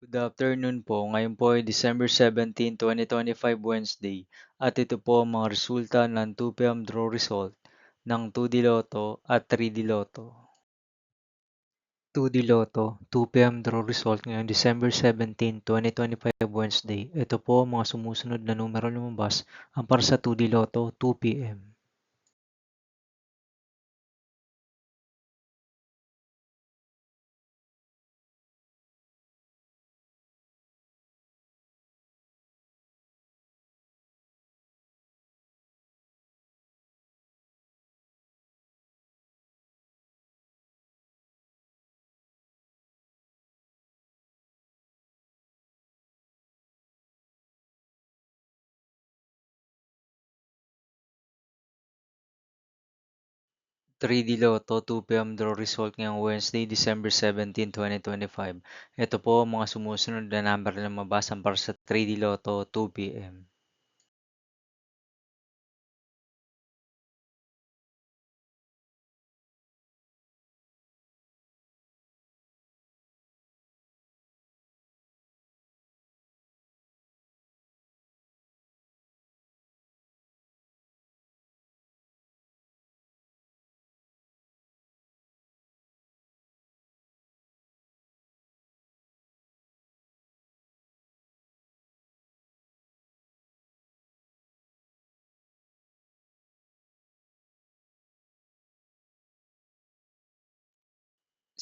Good afternoon po. Ngayon po ay December 17, 2025 Wednesday at ito po ang mga resulta ng 2 PM draw result ng 2D Lotto at 3D Lotto. 2D Lotto, 2 PM draw result ngayong December 17, 2025 Wednesday. Ito po ang mga sumusunod na numero lumabas ang para sa 2D Lotto 2 PM. 3D Lotto 2 PM draw result ngayong Wednesday, December 17, 2025. Ito po ang mga sumusunod na number na lumabas ang para sa 3D Lotto 2 PM.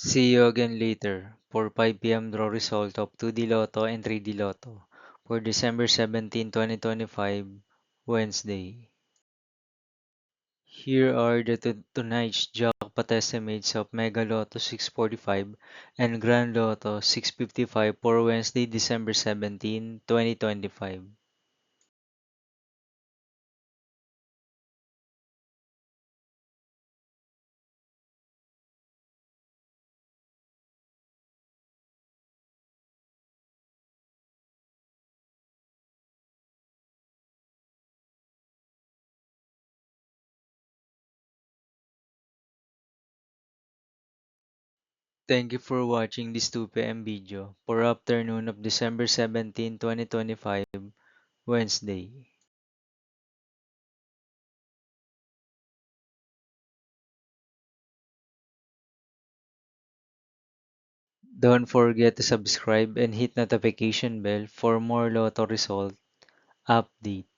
See you again later for 5 PM draw result of 2D Lotto and 3D Lotto for December 17, 2025, Wednesday. Here are the tonight's jackpot estimates of Mega Lotto 645 and Grand Lotto 655 for Wednesday, December 17, 2025. Thank you for watching this 2 PM video for afternoon of December 17, 2025, Wednesday. Don't forget to subscribe and hit notification bell for more Lotto result update.